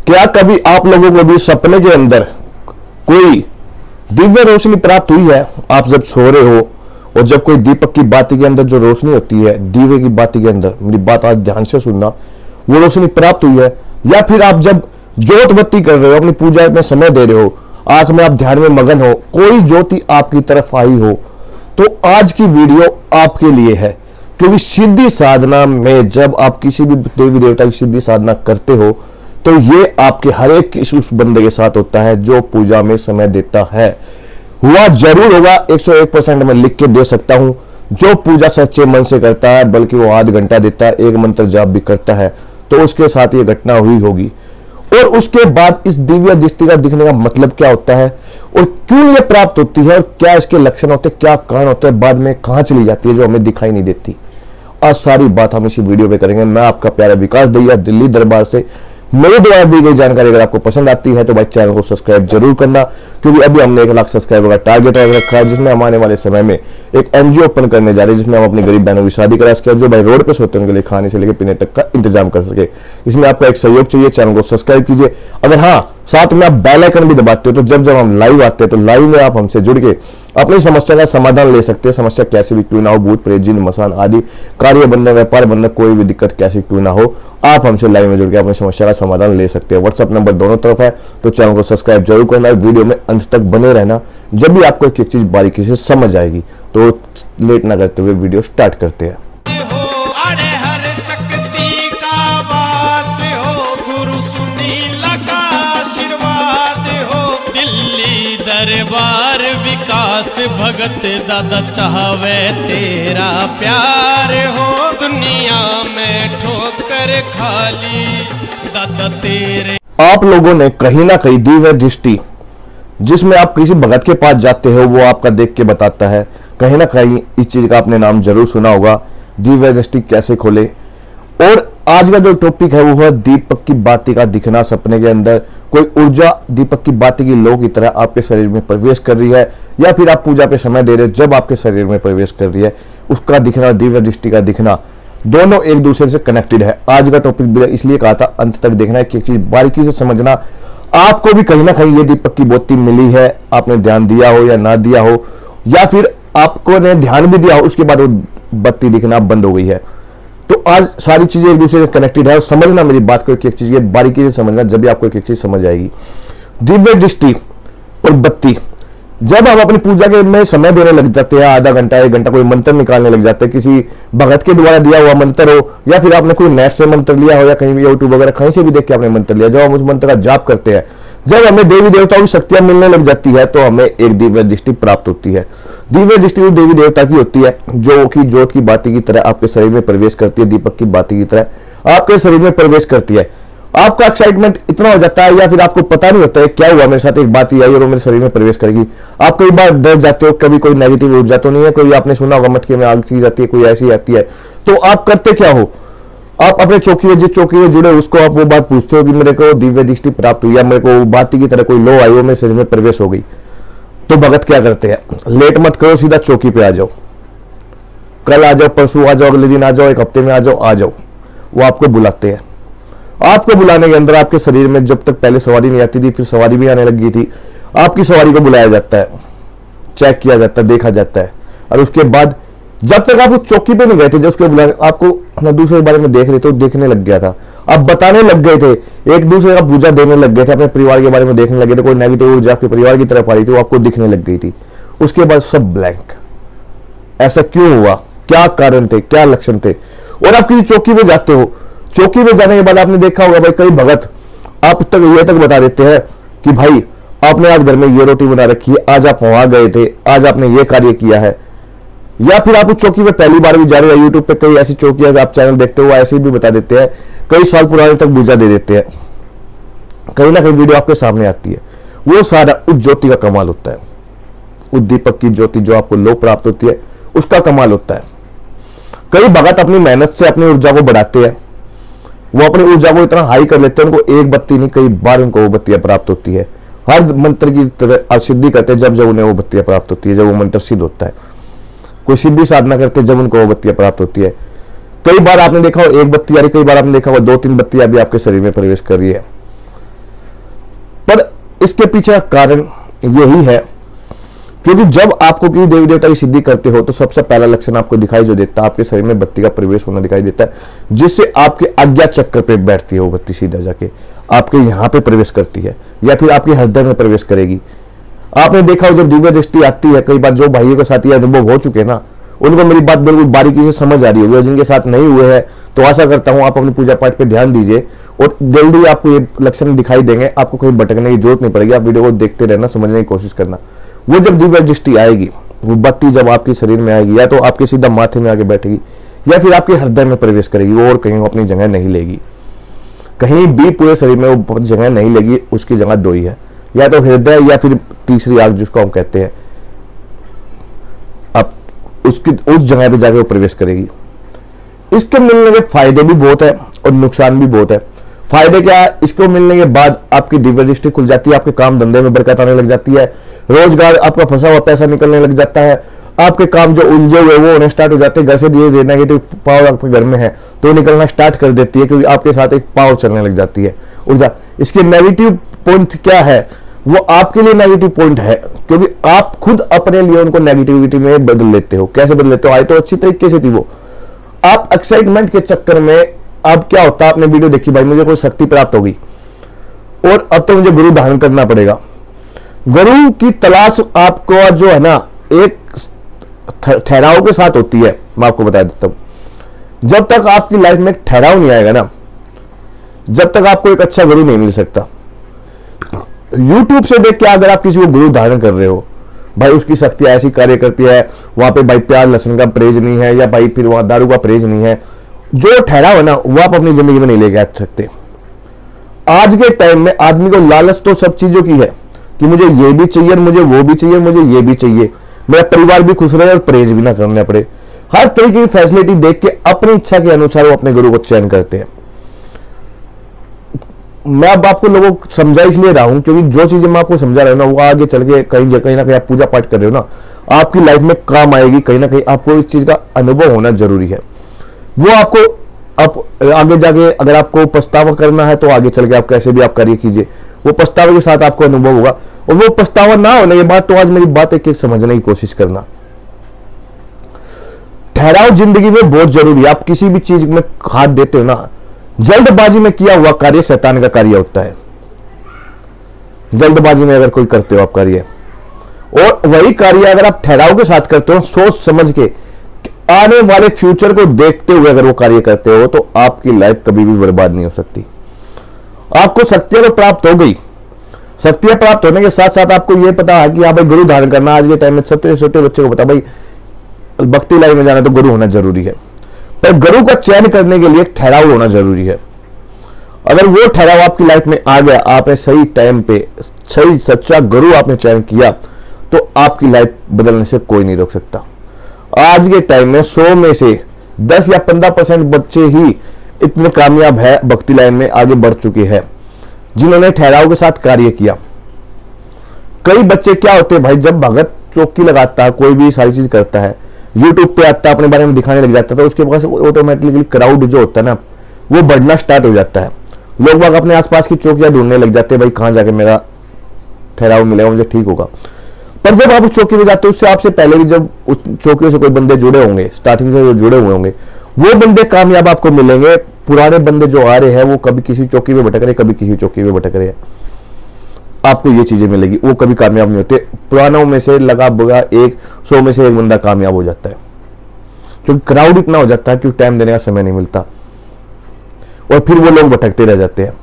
क्या कभी आप लोगों को भी सपने के अंदर कोई दिव्य रोशनी प्राप्त हुई है? आप जब सो रहे हो और जब कोई दीपक की बाती के अंदर जो रोशनी होती है, दीवे की बाती के अंदर, मेरी बात आज ध्यान से सुनना, वो रोशनी प्राप्त हुई है। या फिर आप जब ज्योत बत्ती कर रहे हो, अपनी पूजा में समय दे रहे हो, आंख में आप ध्यान में मगन हो, कोई ज्योति आपकी तरफ आई हो, तो आज की वीडियो आपके लिए है। क्योंकि सिद्धि साधना में जब आप किसी भी देवी देवता की सिद्धि साधना करते हो तो ये आपके हर एक उस बंदे के साथ होता है जो पूजा में समय देता है। हुआ जरूर होगा, 101% मैं लिख के दे सकता हूं। जो पूजा सच्चे मन से करता है, बल्कि वो आध घंटा देता है, एक मंत्र जाप भी करता है, तो उसके साथ ये घटना हुई होगी। और उसके बाद इस दिव्य दृष्टि का दिखने का मतलब क्या होता है और क्यों ये प्राप्त होती है और क्या इसके लक्षण होते हैं, क्या कारण होते हैं, बाद में कहां चली जाती है जो हमें दिखाई नहीं देती। आज सारी बात हम इसी वीडियो पे करेंगे। मैं आपका प्यारा विकास दैया, दिल्ली दरबार से। मेरे द्वारा दी गई जानकारी अगर आपको पसंद आती है तो भाई चैनल को सब्सक्राइब जरूर करना, क्योंकि अभी हमने 1 लाख सब्सक्राइबर का टारगेट रखा है, जिसमें हम आने वाले समय में एक एनजीओ ओपन करने जा रहे हैं, जिसमें हम अपनी गरीब बहनों की शादी करा सके, जो भाई रोड पे सोते हैं उनके लिए खाने से लेकर पीने तक का इंतजाम कर सके। इसमें आपका एक सहयोग चाहिए, चैनल को सब्सक्राइब कीजिए। अगर हाँ साथ में आप बेल आइकन भी दबाते हो तो जब जब हम लाइव आते हैं तो लाइव में आप हमसे जुड़ के अपनी समस्या का समाधान ले सकते हैं। समस्या कैसे भी क्यों ना हो, भूत प्रेत जिन मसान आदि, कार्य बंधन, व्यापार बंधन, कोई भी दिक्कत कैसी क्यों ना हो, आप हमसे लाइव में जुड़ के अपनी समस्या का समाधान ले सकते हैं। व्हाट्सएप नंबर दोनों तरफ है, तो चैनल को सब्सक्राइब जरूर करना, वीडियो में अंत तक बने रहना। जब भी आपको एक चीज बारीकी से समझ आएगी तो लेट ना करते हुए वीडियो स्टार्ट करते हैं। दरबार विकास भगत दादा चाहवे तेरा प्यार हो, दुनिया में ठोकर खाली दादा तेरे। आप लोगों ने कहीं ना कहीं दिव्य दृष्टि, जिसमें आप किसी भगत के पास जाते हो, वो आपका देख के बताता है। कहीं ना कहीं इस चीज का आपने नाम जरूर सुना होगा, दिव्य दृष्टि कैसे खोले। और आज का जो टॉपिक है वो है दीपक की बाती का दिखना सपने के अंदर। कोई ऊर्जा दीपक की बाती की लो की तरह आपके शरीर में प्रवेश कर रही है, या फिर आप पूजा पे समय दे रहे हो, जब आपके शरीर में प्रवेश कर रही है, उसका दिखना, दिव्य दृष्टि का दिखना, दोनों एक दूसरे से कनेक्टेड है। आज का टॉपिक इसलिए कहा था अंत तक देखना है, कि एक चीज बारीकी से समझना। आपको भी कहीं ना कहीं ये दीपक की बाती मिली है, आपने ध्यान दिया हो या ना दिया हो, या फिर आपको ने ध्यान भी दिया हो, उसके बाद वो बत्ती दिखना बंद हो गई है। तो आज सारी चीजें एक दूसरे से कनेक्टेड है। और समझना मेरी बात को, एक चीज ये बारीकी से समझना, जब भी आपको एक चीज समझ आएगी। दिव्य दृष्टि और बत्ती, जब आप अपनी पूजा के में समय देने लग जाते हैं, आधा घंटा 1 घंटा, कोई मंत्र निकालने लग जाते हैं, किसी भगत के द्वारा दिया हुआ मंत्र हो, या फिर आपने कोई नेट से मंत्र लिया हो, या कहीं भी यूट्यूब वगैरह कहीं से भी देख के आपने मंत्र लिया, जब हम उस मंत्र का जाप करते हैं, जब हमें देवी देवताओं की शक्तियां मिलने लग जाती है, तो हमें एक दिव्य दृष्टि प्राप्त होती है। दिव्य दृष्टि देवी देवता की होती है, जो कि ज्योत की बाती की तरह आपके शरीर में प्रवेश करती है, दीपक की बाती की तरह आपके शरीर में प्रवेश करती है। आपका एक्साइटमेंट इतना हो जाता है, या फिर आपको पता नहीं होता है क्या हुआ, मेरे साथ एक बात आई और वो मेरे शरीर में प्रवेश करेगी। आप कई बार डर जाते हो, कभी कोई नेगेटिव ऊर्जा तो नहीं है, कोई आपने सुना होगा मटके में आग चीज आती है, कोई ऐसी आती है, तो आप करते क्या हो? आप अपने चौकी में, जिस चौकी में जुड़े उसको आप वो बात पूछते हो कि मेरे को दिव्य दृष्टि प्राप्त हुई, या मेरे को बाती की तरह कोई लो आई, वो मेरे शरीर में प्रवेश हो गई। तो भगत क्या करते हैं? लेट मत करो, सीधा चौकी पे आ जाओ, कल आ जाओ, परसों आ जाओ, अगले दिन आ जाओ, 1 हफ्ते में आ जाओ, आ जाओ। वो आपको बुलाते हैं। आपको बुलाने के अंदर आपके शरीर में जब तक पहले सवारी नहीं आती थी, फिर सवारी भी आने लग गई थी, आपकी सवारी को बुलाया जाता है, चेक किया जाता है, देखा जाता है। और उसके बाद जब तक आप उस चौकी पे नहीं गए थे, जब उसके बुलाने आपको अपना दूसरे के बारे में देख रहे थे, देखने लग गया था, आप बताने लग गए थे, एक दूसरे का पूजा देने लग गए थे, अपने परिवार के बारे में देखने लग गए थे, कोई नेगेटिव ऊर्जा आपके परिवार की तरफ आ रही थी, वो आपको दिखने लग गई थी। उसके बाद सब ब्लैंक। ऐसा क्यों हुआ? क्या कारण थे, क्या लक्षण थे? और आप किसी चौकी में जाते हो, चौकी में जाने के बाद आपने देखा होगा भाई, कई भगत आप तक ये तक बता देते हैं कि भाई आपने आज घर में ये रोटी बना रखी है, आज आप वहां गए थे, आज आपने ये कार्य किया है। या फिर आप उस चौकी पे पहली बार भी जा रहे हो, यूट्यूब पे कई ऐसी चौकियां आप चैनल देखते हो, ऐसे भी बता देते हैं, कई साल पुराने तक पूजा दे देते हैं। कहीं ना कहीं वीडियो आपके सामने आती है, वो सारा उस ज्योति का कमाल होता है, उस दीपक की ज्योति जो आपको लो प्राप्त होती है, उसका कमाल होता है। कई भगत अपनी मेहनत से अपनी ऊर्जा को बढ़ाते हैं, वो अपनी ऊर्जा को इतना हाई कर लेते हैं, उनको एक बत्ती नहीं कई बार उनको वो बत्तियां प्राप्त होती है। हर मंत्र की तरह सिद्धि करते हैं जब जब उन्हें वो बत्तियां प्राप्त होती है, जब वो मंत्र सिद्ध होता है। कोई सिद्धि साधना करते जब उनको वो बत्तियां प्राप्त होती है। कई बार आपने देखा हो एक बत्ती आ रही, कई बार आपने देखा हो 2-3 बत्तियां भी आपके शरीर में प्रवेश कर रही है। इसके पीछे का कारण यही है, क्योंकि जब आपको किसी देवी देवता की सिद्धि करते हो तो सबसे पहला लक्षण आपको दिखाई जो देता है, आपके शरीर में बत्ती का प्रवेश होना दिखाई देता है, जिससे आपके आज्ञा चक्र पे बैठती है वो बत्ती, सीधा जाके आपके यहाँ पे प्रवेश करती है या फिर आपके हृदय में प्रवेश करेगी। आपने देखा हो जब दिव्य दृष्टि आती है, कई बार जो भाइयों के साथ ये अनुभव हो चुके ना, उनको मेरी बात बिल्कुल बारीकी से समझ आ रही होगी। जिनके साथ नहीं हुए हैं तो आशा करता हूं आप अपनी पूजा पाठ पे ध्यान दीजिए और जल्दी आपको ये लक्षण दिखाई देंगे। आपको कहीं भटकने की जरूरत नहीं पड़ेगी, आप वीडियो को देखते रहना, समझने की कोशिश करना। वो जब दिव्य दृष्टि आएगी, वो बत्ती जब आपके शरीर में आएगी, या तो आपके सीधा माथे में आके बैठेगी या फिर आपके हृदय में प्रवेश करेगी, वो और कहीं वो अपनी जगह नहीं लेगी। कहीं भी पूरे शरीर में वो जगह नहीं लेगी, उसकी जगह दो ही है, या तो हृदय या फिर तीसरी आंख जिसको हम कहते हैं, आप उसकी उस जगह पे जाके वो प्रवेश करेगी। इसके मिलने के फायदे भी बहुत है और नुकसान भी बहुत है। फायदे क्या है, इसको मिलने के बाद आपकी दिव्य दृष्टि खुल जाती है, आपके काम धंधे में बरकत आने लग जाती है, रोजगार आपका फंसा हुआ पैसा निकलने लग जाता है, आपके काम जो उलझे हुए वो होने स्टार्ट हो जाते हैं। घर से धीरे नेगेटिव पावर आपके घर में है तो निकलना स्टार्ट कर देती है, क्योंकि आपके साथ एक पावर चलने लग जाती है ऊर्जा। इसके नेगेटिव पॉइंट क्या है, वो आपके लिए नेगेटिव पॉइंट है, क्योंकि आप खुद अपने लिए उनको नेगेटिविटी में बदल लेते हो। कैसे बदल लेते हो, आए तो अच्छी तरीके से थी वो, आप एक्साइटमेंट के चक्कर में अब क्या होता है, आपने वीडियो देखी भाई मुझे कोई शक्ति प्राप्त होगी और अब तो मुझे गुरु धारण करना पड़ेगा। गुरु की तलाश आपको जो है ना एक ठहराव के साथ होती है। मैं आपको बता देता हूं, जब तक आपकी लाइफ में ठहराव नहीं आएगा ना, जब तक आपको एक अच्छा गुरु नहीं मिल सकता। YouTube से देख के अगर आप किसी को गुरु धारण कर रहे हो, भाई उसकी शक्ति ऐसी कार्य करती है, वहां पे भाई प्याज लहसुन का परहेज नहीं है, या भाई फिर वहां दारू का परहेज नहीं है, जो ठहराव है ना वो आप अपनी जिंदगी में नहीं लेके आ सकते। आज के टाइम में आदमी को लालच तो सब चीजों की है कि मुझे ये भी चाहिए, मुझे वो भी चाहिए, मुझे ये भी चाहिए, मेरा परिवार भी खुश रहे और परहेज भी ना करना पड़े। हर तरीके की फैसिलिटी देख के अपनी इच्छा के अनुसार वो अपने गुरु को चयन करते हैं। मैं अब आपको लोगों को समझा इसलिए रहा हूं क्योंकि जो चीजें मैं आपको समझा रहा हूं ना, वो आगे चल के कहीं ना कहीं आप पूजा पाठ कर रहे हो ना, आपकी लाइफ में काम आएगी। कहीं ना कहीं आपको इस चीज का अनुभव होना जरूरी है। वो आपको आप आगे जाके अगर आपको पछतावा करना है तो आगे चल के आप कैसे भी आप कार्य कीजिए, वो पछतावे के साथ आपको अनुभव होगा। और वो पछतावा ना होने के बाद तो आज मेरी बात एक एक समझने की कोशिश करना। ठहराव जिंदगी में बहुत जरूरी है। आप किसी भी चीज में हाथ देते हो ना, जल्दबाजी में किया हुआ कार्य शैतान का कार्य होता है। जल्दबाजी में अगर कोई करते हो आप कार्य, और वही कार्य अगर आप ठहराव के साथ करते हो, सोच समझ के आने वाले फ्यूचर को देखते हुए अगर वो कार्य करते हो, तो आपकी लाइफ कभी भी बर्बाद नहीं हो सकती। आपको शक्तियां तो प्राप्त हो गई, शक्तियां प्राप्त होने के साथ साथ आपको यह पता है कि हाँ भाई गुरु धारण करना, आज के टाइम में छोटे छोटे बच्चे को पता भाई भक्ति लाइन में जाना तो गुरु होना जरूरी है। पर गुरु का चयन करने के लिए ठहराव होना जरूरी है। अगर वो ठहराव आपकी लाइफ में आ गया, आपने सही टाइम पे सही सच्चा गुरु आपने चयन किया, तो आपकी लाइफ बदलने से कोई नहीं रोक सकता। आज के टाइम में 100 में से 10 या 15% बच्चे ही इतने कामयाब है, भक्ति लाइन में आगे बढ़ चुके हैं, जिन्होंने ठहराव के साथ कार्य किया। कई बच्चे क्या होते हैं भाई, जब भगत चौकी लगाता है, कोई भी सारी चीज करता है, यूट्यूब पे आता है, अपने बारे में दिखाने लग जाता है, तो उसके पास ऑटोमेटिकली क्राउड जो होता है ना, वो बढ़ना स्टार्ट हो जाता है। लोग बाग अपने आसपास की चौकियां ढूंढने लग जाते हैं, भाई कहां जाके मेरा ठहराव मिलेगा, मुझे ठीक होगा। पर जब आप उस चौकी में जाते हो, उससे आपसे पहले भी जब उस चौकियों से कोई बंदे जुड़े होंगे, स्टार्टिंग से जो जुड़े हुए होंगे, वो बंदे कामयाब आपको मिलेंगे। पुराने बंदे जो आ रहे हैं वो कभी किसी चौकी में भटक रहे, कभी किसी चौकी में भटक रहे हैं, आपको ये चीजें मिलेगी, वो कभी कामयाब नहीं होते। पुरानों में से लगा बगा 100 में से एक बंदा कामयाब हो जाता है, क्योंकि क्राउड इतना हो जाता है कि टाइम देने का समय नहीं मिलता और फिर वो लोग भटकते रह जाते हैं।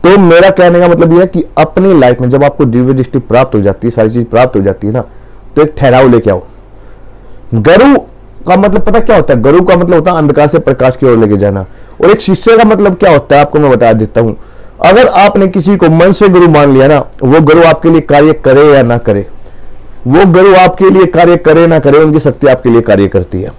तो मेरा कहने का मतलब यह है कि अपनी लाइफ में जब आपको दिव्य दृष्टि प्राप्त हो जाती है, सारी चीज प्राप्त हो जाती है ना, तो एक ठहराव लेके आओ। गुरु का मतलब पता क्या होता है? गुरु का मतलब होता है अंधकार से प्रकाश की ओर लेके जाना। और एक शिष्य का मतलब क्या होता है आपको मैं बता देता हूं। अगर आपने किसी को मन से गुरु मान लिया ना, वो गुरु आपके लिए कार्य करे या ना करे, वो गुरु आपके लिए कार्य करे ना करे, उनकी शक्ति आपके लिए कार्य करती है।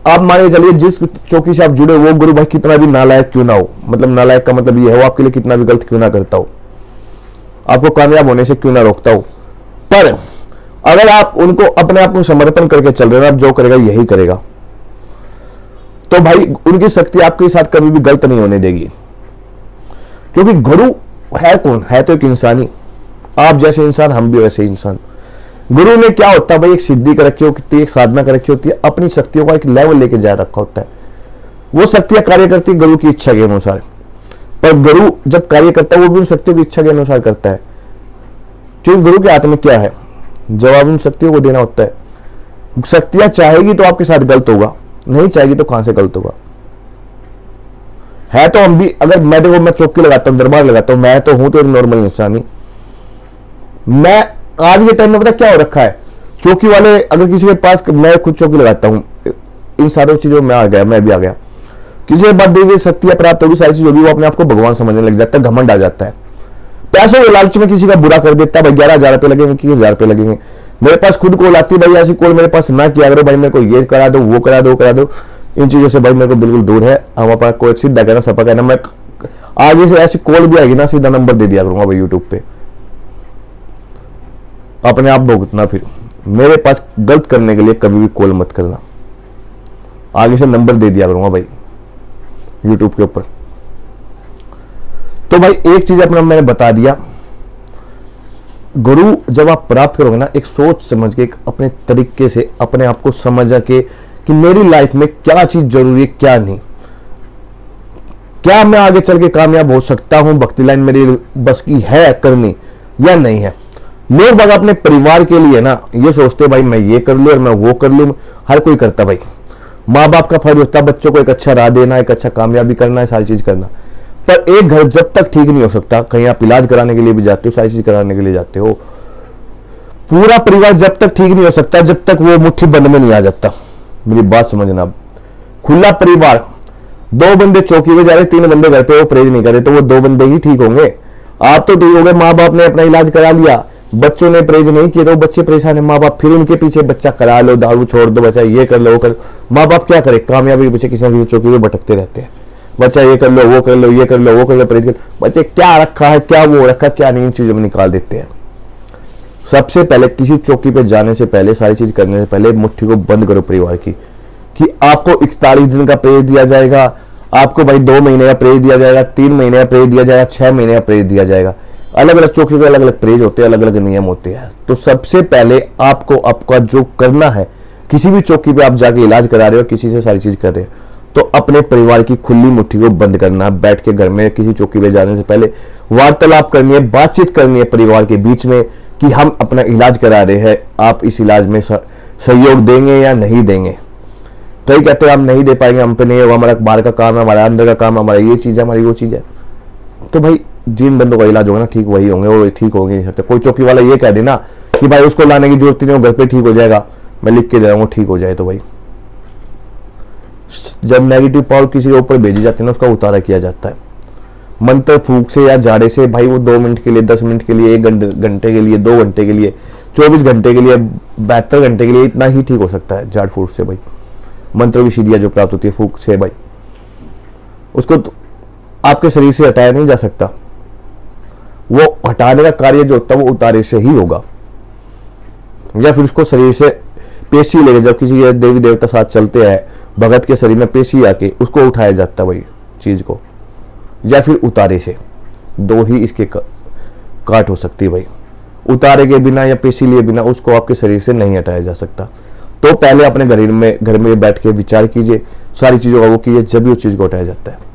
आप मान के चलिए जिस चौकी से आप जुड़े, वो गुरु भाई कितना भी नालायक क्यों ना हो, मतलब नालायक का मतलब ये है वो आपके लिए कितना भी गलत क्यों ना करता हो, आपको कामयाब होने से क्यों ना रोकता हो, पर अगर आप उनको अपने आप को समर्पण करके चल रहे हो, आप जो करेगा यही करेगा, तो भाई उनकी शक्ति आपके साथ कभी भी गलत नहीं होने देगी। क्योंकि गुरु है कौन? है तो एक इंसानी, आप जैसे इंसान, हम भी वैसे इंसान। गुरु ने क्या होता है भाई, एक सिद्धि कर रखी होती है, एक साधना कर रखी होती है, अपनी शक्तियों का एक लेवल लेके जा रखा होता है। वो शक्तियां कार्य करती है गुरु की इच्छा के अनुसार, पर गुरु जब कार्य करता है वो भी उन शक्तियों की इच्छा के अनुसार करता है। क्योंकि गुरु के हाथ में क्या है, जवाब उन शक्तियों को देना होता है। शक्तियां चाहेगी तो आपके साथ गलत होगा, नहीं चाहेगी तो कहां से गलत होगा। है तो हम भी, अगर मैं देखो मैं चौकी लगाता हूं, दरबार लगाता हूं, मैं तो हूं तो एक नॉर्मल इंसान ही। मैं आज के टाइम में पता क्या हो रखा है, चौकी वाले अगर किसी के पास, मैं खुद चौकी लगाता हूं, इन सारी चीजों में आ गया, मैं भी आ गया, किसी के बाद देवी शक्तियां प्राप्त होगी, सारी चीज होगी, वो अपने आप को भगवान समझने लग जाता है, घमंड आ जाता है। पैसों के लालच में किसी का बुरा कर देता है, भाई 11,000 रुपए लगेंगे, 21,000 रुपए लगेंगे। मेरे पास खुद कॉल आती है, भाई ऐसी कॉल मेरे पास ना किया करो, भाई मेरे को ये करा दो, वो करा दो, करा दो। इन चीजों से भाई मेरे को बिल्कुल दूर है। हम अपना कोई सीधा कहना, सपा कहना, मैं आगे से ऐसी कॉल भी आएगी ना, सीधा नंबर दे दिया करूंगा भाई यूट्यूब पे, अपने आप भुगतना। फिर मेरे पास गलत करने के लिए कभी भी कॉल मत करना, आगे से नंबर दे दिया करूंगा भाई यूट्यूब के ऊपर। तो भाई एक चीज अपना मैंने बता दिया, गुरु जब आप प्राप्त करोगे ना, एक सोच समझ के, एक अपने तरीके से अपने आप को समझ के कि मेरी लाइफ में क्या चीज जरूरी है, क्या नहीं, क्या मैं आगे चल के कामयाब हो सकता हूं, भक्ति लाइन मेरी बस की है करनी या नहीं है। लोग बाग अपने परिवार के लिए ना ये सोचते भाई मैं ये कर लूं और मैं वो कर लूं, हर कोई करता भाई। माँ बाप का फर्ज होता है बच्चों को एक अच्छा राह देना, एक अच्छा कामयाबी करना है, सारी चीज करना। पर एक घर जब तक ठीक नहीं हो सकता, कहीं आप इलाज कराने के लिए भी जाते हो, सारी चीज कराने के लिए जाते हो, पूरा परिवार जब तक ठीक नहीं हो सकता, जब तक वो मुट्ठी बंद में नहीं आ जाता। मेरी बात समझना, आप खुला परिवार, 2 बंदे चौकी पे जा रहे, 3 बंदे घर पे वो परहेज नहीं करे, तो वो 2 बंदे ही ठीक होंगे। आप तो ठीक हो गए, माँ बाप ने अपना इलाज करा लिया, बच्चों ने परहेज नहीं किया तो बच्चे परेशान है, माँ बाप फिर उनके पीछे बच्चा करा लो, दारू छोड़ दो, बच्चा ये कर लो, वो कर। माँ बाप क्या करे, कामयाबी के पीछे किसी न किसी चौकी पे भटकते रहते हैं। बच्चा ये कर लो, वो कर लो, ये कर लो, वो कर लो, परहेज कर। बच्चे क्या रखा है, क्या वो रखा, क्या नहीं, इन चीजों में निकाल देते हैं। सबसे पहले किसी चौकी पे जाने से पहले, सारी चीज करने से पहले मुट्ठी को बंद करो परिवार की, कि आपको 41 दिन का परहेज दिया जाएगा, आपको भाई 2 महीने का परहेज दिया जाएगा, 3 महीने का परहेज दिया जाएगा, 6 महीने का परहेज दिया जाएगा। अलग अलग चौकी के अलग अलग परहेज होते हैं, अलग अलग नियम होते हैं। तो सबसे पहले आपको आपका जो करना है, किसी भी चौकी पे आप जाके इलाज करा रहे हो, किसी से सारी चीज कर रहे हो, तो अपने परिवार की खुली मुट्ठी को बंद करना। बैठ के घर में किसी चौकी पे जाने से पहले वार्तालाप करनी है, बातचीत करनी है परिवार के बीच में कि हम अपना इलाज करा रहे हैं, आप इस इलाज में सहयोग देंगे या नहीं देंगे। कई कहते हैं हम नहीं दे पाएंगे, हम पे नहीं होगा, हमारा बाहर का काम है, हमारा अंदर का काम है, हमारा ये चीज है, हमारी वो चीज है। तो भाई जिन बंदों का इलाज होगा ना, ठीक वही होंगे, वो ठीक होंगे नहीं सकते। कोई चौकी वाला ये कह देना कि भाई उसको लाने की जरूरत नहीं, वो घर पे ठीक हो जाएगा, मैं लिख के दे रहा हूँ ठीक हो जाए। तो भाई जब नेगेटिव पावर किसी के ऊपर भेजी जाती है ना, उसका उतारा किया जाता है मंत्र फूंक से या झाड़े से। भाई वो 2 मिनट के लिए, 10 मिनट के लिए, 1 घंटे के लिए, 2 घंटे के लिए, 24 घंटे के लिए, 72 घंटे के लिए, इतना ही ठीक हो सकता है झाड़ फूंक से। भाई मंत्र की सिद्धियां जो प्राप्त होती है फूंक से, भाई उसको तो आपके शरीर से हटाया नहीं जा सकता। वो हटाने का कार्य जो होता है वो उतारे से ही होगा, या फिर उसको शरीर से पेशी लेके, जब किसी के देवी देवता साथ चलते हैं, भगत के शरीर में पेशी आके उसको उठाया जाता है भाई चीज को, या फिर उतारे से। 2 ही इसके काट हो सकती है भाई। उतारे के बिना या पेशी लिए बिना उसको आपके शरीर से नहीं हटाया जा सकता। तो पहले अपने घर में बैठ के विचार कीजिए, सारी चीजों का वो कीजिए, जब भी उस चीज को हटाया जाता है।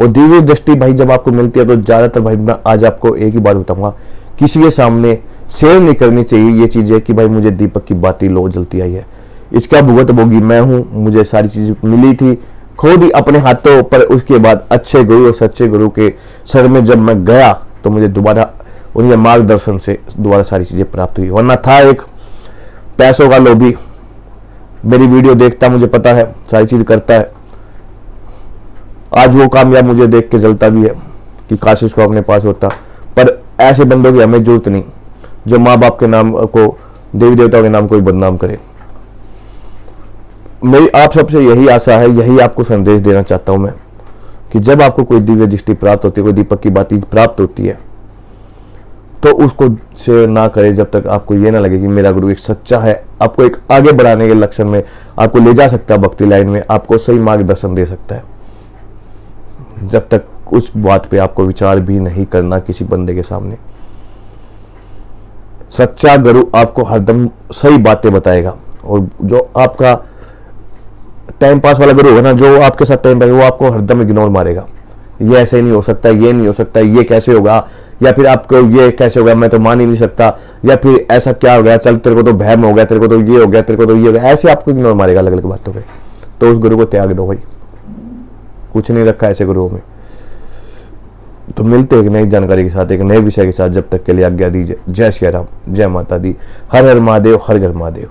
और दिव्य दृष्टि भाई जब आपको मिलती है तो ज्यादातर भाई मैं आज आपको एक ही बात बताऊंगा, किसी के सामने शेयर नहीं करनी चाहिए ये चीज है कि भाई मुझे दीपक की बाती लो जलती आई है, इसका भुगतभोगी मैं हूं, मुझे सारी चीज मिली थी खुद ही अपने हाथों पर। उसके बाद अच्छे गुरु और सच्चे गुरु के सर में जब मैं गया तो मुझे दोबारा उनके मार्गदर्शन से दोबारा सारी चीजें प्राप्त हुई। वरना था एक पैसों का लोभी, मेरी वीडियो देखता, मुझे पता है सारी चीज करता है, आज वो कामयाब मुझे देख के जलता भी है कि काश उसको अपने पास होता। पर ऐसे बंदों की हमें जरूरत नहीं जो माँ बाप के नाम को, देवी देवताओं के नाम को बदनाम करे। मेरी आप सबसे यही आशा है, यही आपको संदेश देना चाहता हूं मैं, कि जब आपको कोई दिव्य दृष्टि प्राप्त होती है, कोई दीपक की बाती प्राप्त होती है, तो उसको शेयर ना करे जब तक आपको ये ना लगे कि मेरा गुरु एक सच्चा है, आपको एक आगे बढ़ाने के लक्ष्य में आपको ले जा सकता है, भक्ति लाइन में आपको सही मार्गदर्शन दे सकता है। जब तक उस बात पे आपको विचार भी नहीं करना किसी बंदे के सामने। सच्चा गुरु आपको हरदम सही बातें बताएगा, और जो आपका टाइम पास वाला गुरु होगा ना, जो आपके साथ टाइम पास, वो आपको हरदम इग्नोर मारेगा। ये ऐसे नहीं हो सकता, ये नहीं हो सकता, ये कैसे होगा, या फिर आपको ये कैसे होगा, मैं तो मान ही नहीं सकता, या फिर ऐसा क्या हो गया, चल तेरे को तो वहम हो गया, तेरे को तो ये हो गया, तेरे को तो ये हो गया, ऐसे आपको इग्नोर मारेगा अलग अलग बातों पे। तो उस गुरु को त्याग दो भाई, कुछ नहीं रखा ऐसे गुरुओं में। तो मिलते हैं एक नई जानकारी के साथ, एक नए विषय के साथ। जब तक के लिए आज्ञा दीजिए। जय श्री राम, जय माता दी, हर हर महादेव, हर घर महादेव।